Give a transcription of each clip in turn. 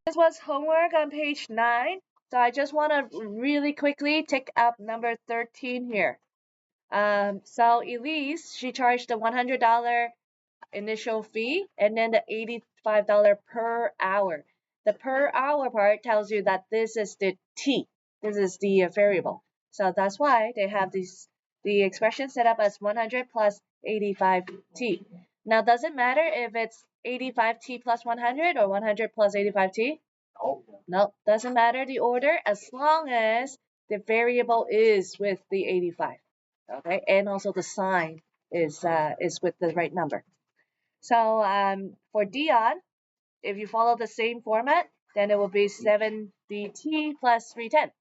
this was homework on page 9. So I just want to really quickly take up number 13 here. So Elise, she charged the $100 initial fee and then the $85 per hour. The per hour part tells you that this is the T. This is the variable. So that's why they have the expression set up as 100 plus 85T. Now, does it matter if it's 85T plus 100 or 100 plus 85T? No, doesn't matter the order as long as the variable is with the 85. Okay, and also the sign is with the right number. So for Dion, if you follow the same format, then it will be 7dt plus 310.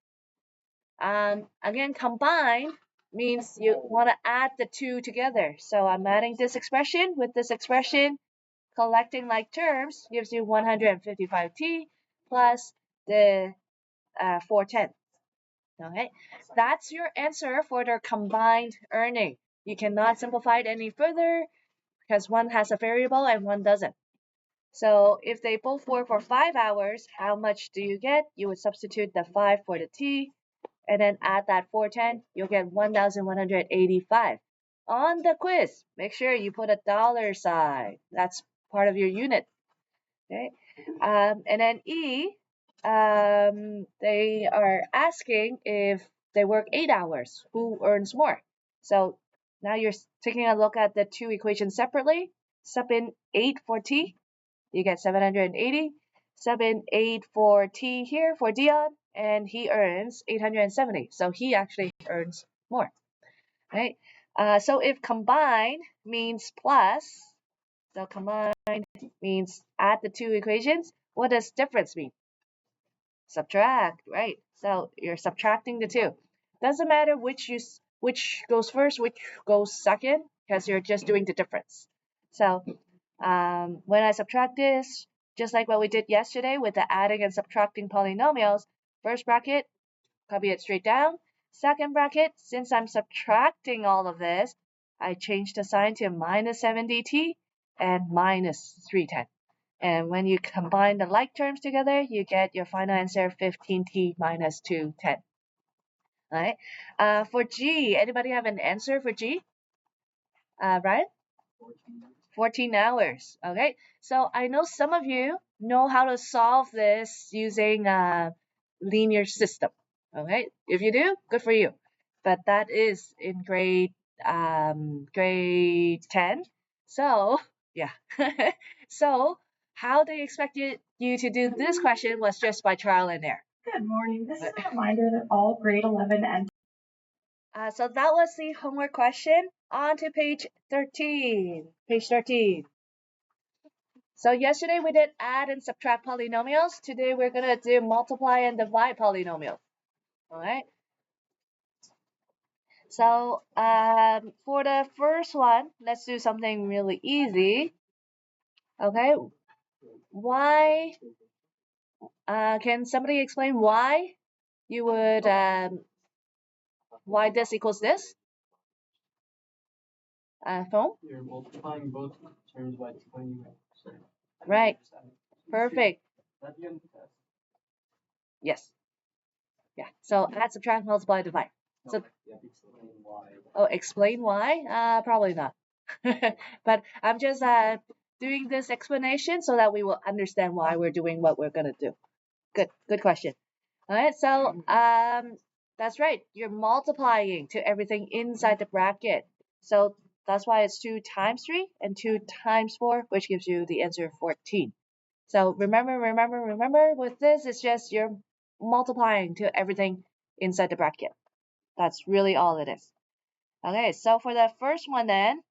Again, combine means you want to add the two together. So I'm adding this expression with this expression, collecting like terms gives you 155t plus the 410. Okay, that's your answer for their combined earning. You cannot simplify it any further because one has a variable and one doesn't. So if they both work for 5 hours, how much do you get? You would substitute the 5 for the t, and then add that 410, you'll get 1,185. On the quiz, make sure you put a dollar sign. That's part of your unit. Okay. And then E, they are asking if they work 8 hours, who earns more? So now you're taking a look at the two equations separately. Sub in 8 for T, you get 780. Sub in 8 for T here for Dion, and he earns 870. So he actually earns more, right? So if combine means plus, so combine means add the two equations. What does difference mean? Subtract, right? So you're subtracting the two. Doesn't matter which goes first, which goes second, because you're just doing the difference. So when I subtract this, just like what we did yesterday with the adding and subtracting polynomials, first bracket, copy it straight down. Second bracket, since I'm subtracting all of this, I change the sign to minus 7dt and minus 310. And when you combine the like terms together, you get your final answer 15t minus 210. All right. For G, anybody have an answer for G? Ryan? 14 hours. Okay. So I know some of you know how to solve this using a linear system. Okay. If you do, good for you. But that is in grade 10. So yeah. So how they expected you to do this question was just by trial and error. Good morning. This is a reminder that all grade 11 and so that was the homework question. On to page 13. Page 13. So yesterday we did add and subtract polynomials. Today we're going to do multiply and divide polynomials. All right. So for the first one, let's do something really easy. Okay. Why? Can somebody explain why you would why this equals this? Phone? You're multiplying both terms by 20. Right. Perfect. Yes. Yeah. So add, subtract, multiply, divide. So explain why? Probably not. But I'm just doing this explanation so that we will understand why we're doing what we're gonna do. Good question. All right. So that's right. You're multiplying to everything inside the bracket. So that's why it's 2 times 3 and 2 times 4, which gives you the answer 14. So remember, with this, it's just you're multiplying to everything inside the bracket. That's really all it is. Okay, so for the first one then,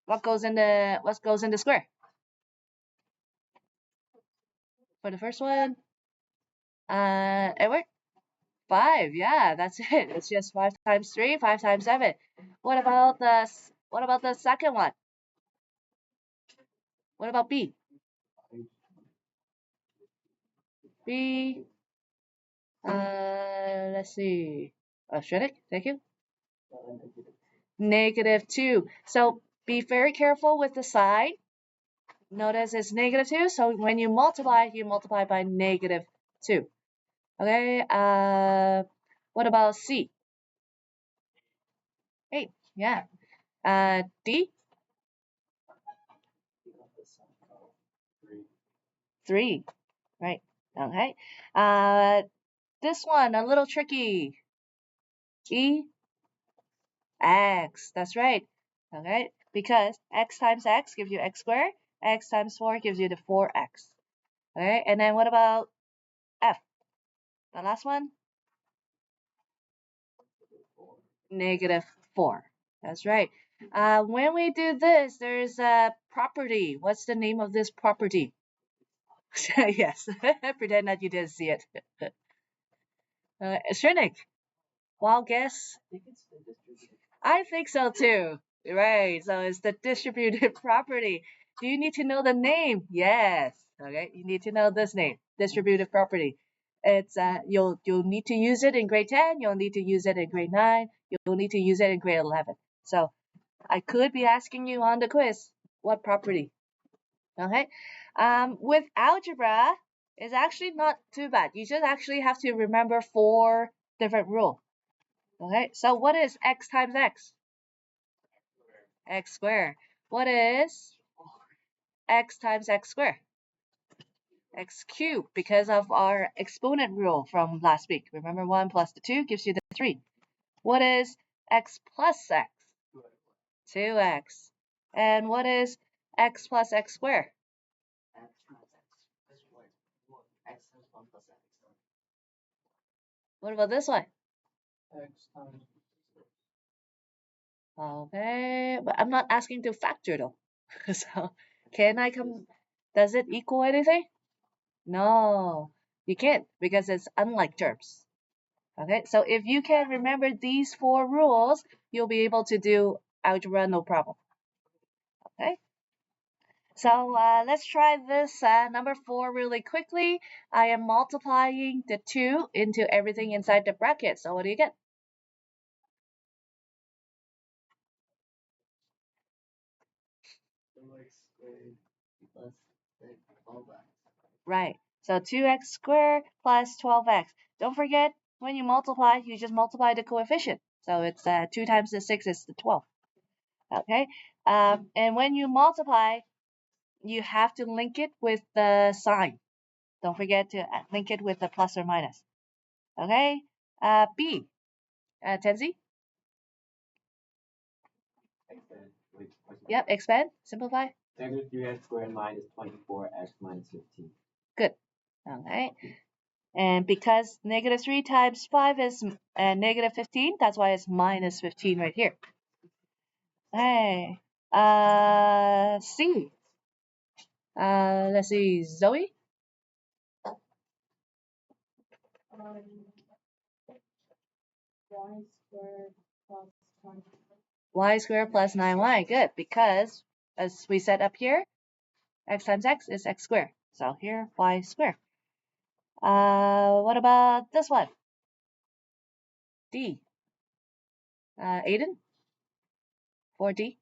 what goes in the square? For the first one, Edward? 5, yeah, that's it. It's just 5 times 3, 5 times 7. What about the second one? What about B? B, let's see. Shredik, thank you. -2. So be very careful with the sign. Notice it's -2, so when you multiply by -2. Okay, what about C? 8, yeah. D? 3, right? Okay. This one, a little tricky. E? X, that's right. Okay, because x times x gives you x squared, x times 4 gives you the 4x. Okay, and then what about F? The last one? -4. That's right. When we do this, there's a property. What's the name of this property? Yes, pretend that you didn't see it. Shrenik, wild guess? I think so too. Right, so it's the distributive property. Do you need to know the name? Yes. Okay, you need to know this name, distributive property. It's you'll need to use it in grade 10, you'll need to use it in grade 9, you'll need to use it in grade 11. So I could be asking you on the quiz, what property? Okay. With algebra, it's actually not too bad. You just actually have to remember 4 different rules. Okay, so what is x times x? X squared. What is x times x squared? X cubed, because of our exponent rule from last week. Remember 1 plus the 2 gives you the 3. What is x plus x? 2x. And what is x plus x squared? What about this one? X times. Okay, but I'm not asking to factor though. So can I come? Does it equal anything? No, you can't because it's unlike terms. Okay, so if you can remember these 4 rules, you'll be able to do algebra no problem. Okay, so let's try this number 4 really quickly. I am multiplying the 2 into everything inside the bracket. So what do you get? Right. So 2x squared plus 12x. Don't forget, when you multiply, you just multiply the coefficient. So it's 2 times the 6 is the 12. Okay. And when you multiply, you have to link it with the sign. Don't forget to link it with the plus or minus. Okay. B. Tenzi? Yep. Expand. Simplify. -3x squared minus 24x minus 15. Good. Okay. And because -3 times 5 is -15, that's why it's minus 15 right here. Hey, C. Let's see, Zoe. Y squared plus 9y. Good, because as we said up here, x times x is x squared. So here, y squared. What about this one? D. Aiden? For D?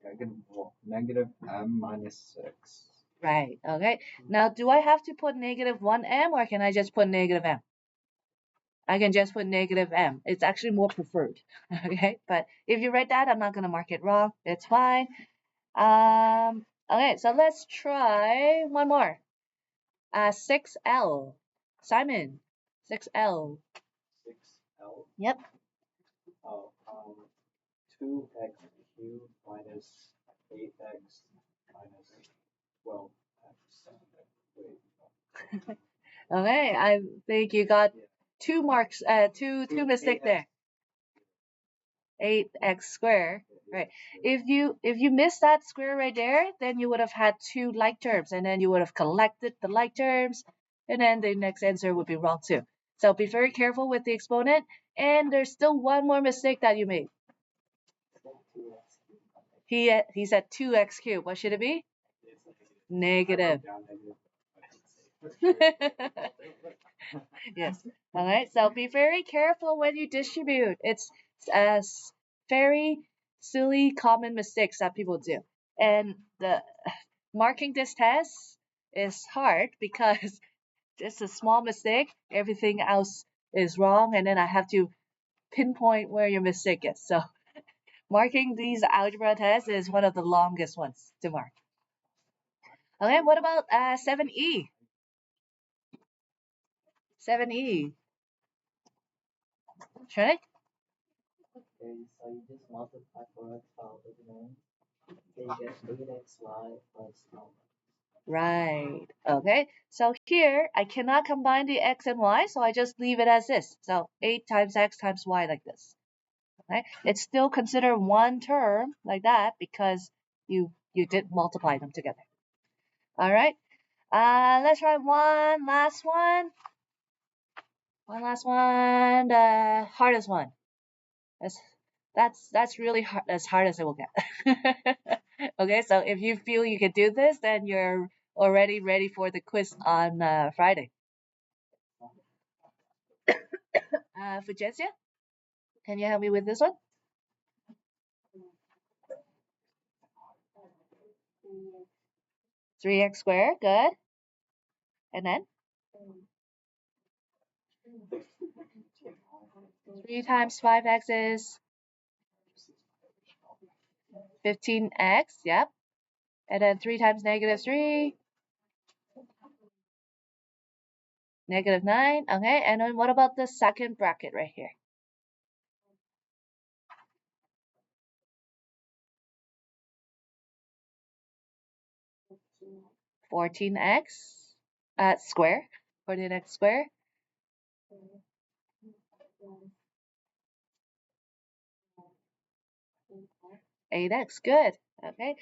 -m minus 6. Right, okay. Now, do I have to put -1m or can I just put -m? I can just put -m. It's actually more preferred. Okay, but if you write that, I'm not gonna mark it wrong. It's fine. Okay, so let's try one more. 6L. Simon. 6L. 6L. Yep. 2x cubed minus 8x minus 12x. Wait. Okay, I think you got 2 marks, two mistakes there. 8x squared. Right. If you missed that square right there, then you would have had 2 like terms, and then you would have collected the like terms, and then the next answer would be wrong too. So be very careful with the exponent. And there's still one more mistake that you made. He said 2x cubed. What should it be? Negative. Yes. All right. So be very careful when you distribute. It's very silly, common mistakes that people do. And the marking this test is hard because just a small mistake, everything else is wrong, and then I have to pinpoint where your mistake is. So marking these algebra tests is one of the longest ones to mark. Okay, what about 7E? 7E. Shrek? Okay, so you just multiply 4x power with 9. Then you get 8xy plus 9. Right. Okay, so here I cannot combine the x and y, so I just leave it as this. So 8 times x times y like this. Okay, it's still considered one term like that because you did multiply them together. All right. Let's try one last one. One last one. The hardest one. That's really hard, as hard as it will get. Okay, so if you feel you can do this, then you're already ready for the quiz on Friday. Fujensia, can you help me with this one? 3x squared, good. And then 3 times 5x is 15x, yep. And then 3 times -3, -9, okay. And then what about the second bracket right here? 14x square, 14x square. 8x, good. Okay.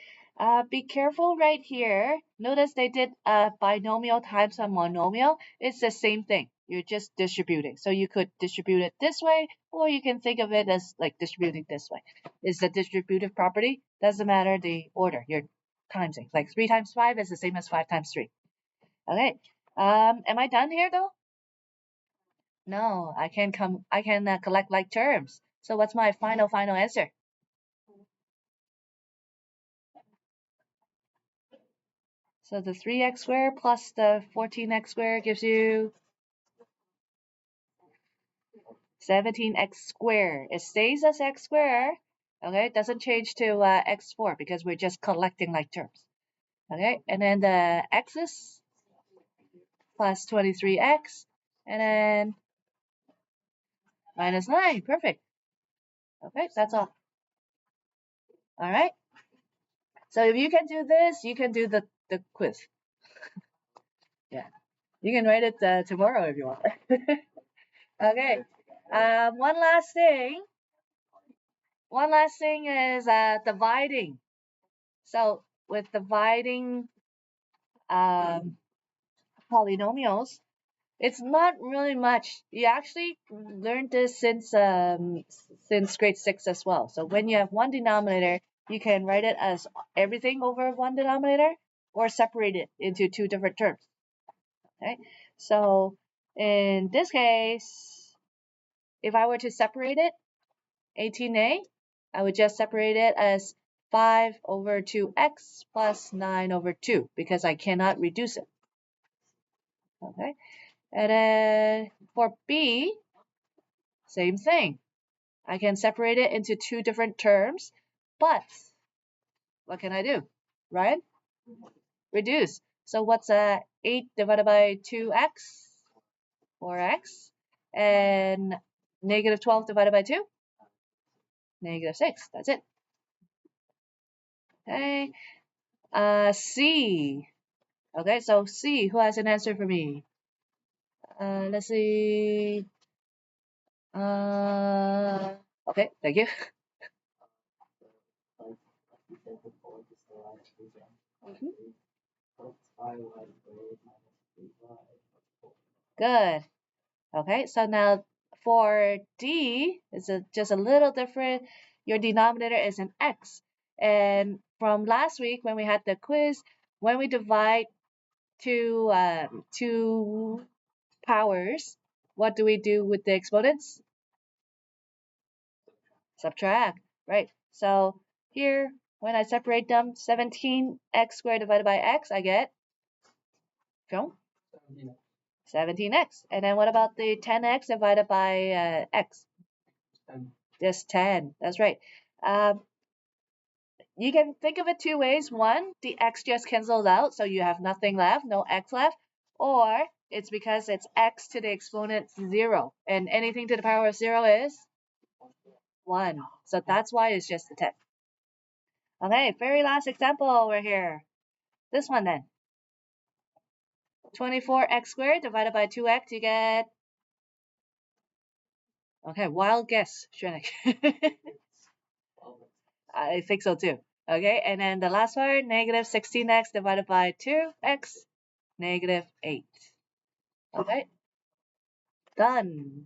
Be careful right here. Notice they did binomial times a monomial. It's the same thing. You're just distributing. So you could distribute it this way, or you can think of it as like distributing this way. It's a distributive property. Doesn't matter the order. You're timesing. Like 3 times 5 is the same as 5 times 3. Okay. Am I done here though? No, I can collect like terms. So what's my final answer? So the 3x squared plus the 14x squared gives you 17x squared. It stays as x squared. Okay, it doesn't change to x4 because we're just collecting like terms. Okay, and then the x's plus 23x, and then minus 9. Perfect. Okay, that's all. All right. So if you can do this, you can do the quiz. Yeah, you can write it tomorrow if you want. Okay. One last thing. One last thing is dividing. So with dividing polynomials, it's not really much. You actually learned this since grade 6 as well. So when you have one denominator, you can write it as everything over one denominator or separate it into two different terms. Okay. So in this case, if I were to separate it, 18a, I would just separate it as 5 over 2x plus 9 over 2 because I cannot reduce it. Okay, and then for b, same thing. I can separate it into two different terms, but what can I do? Right? Reduce. So what's 8 divided by 2x? 4x. And -12 divided by 2? -6. That's it. Okay. C. Okay, so C, who has an answer for me? Let's see. Okay, thank you. Good. Okay, so now for D, it's just a little different. Your denominator is an x. And from last week when we had the quiz, when we divide two powers, what do we do with the exponents? Subtract, right? So here When I separate them, 17x squared divided by x, I get 17x. And then what about the 10x divided by x? Just 10. That's right. You can think of it two ways. One, the x just cancels out, so you have nothing left, no x left. Or it's because it's x to the exponent 0. And anything to the power of 0 is 1. So that's why it's just a 10. Okay, very last example over here. This one then. 24x squared divided by 2x, you get... Okay, wild guess, Shrenik. I think so too. Okay, and then the last one, negative 16x divided by 2x, negative 8. Okay, done.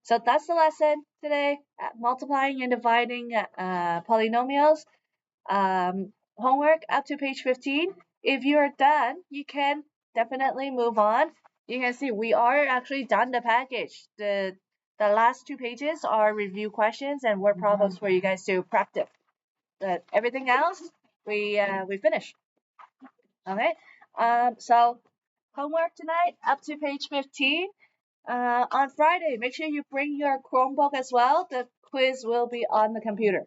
So that's the lesson today, multiplying and dividing polynomials. Homework up to page 15. If you're done, you can definitely move on. You can see we are actually done the package. The last 2 pages are review questions and word problems for you guys to practice. But everything else, we finished. Okay. So homework tonight up to page 15. On Friday, make sure you bring your Chromebook as well. The quiz will be on the computer.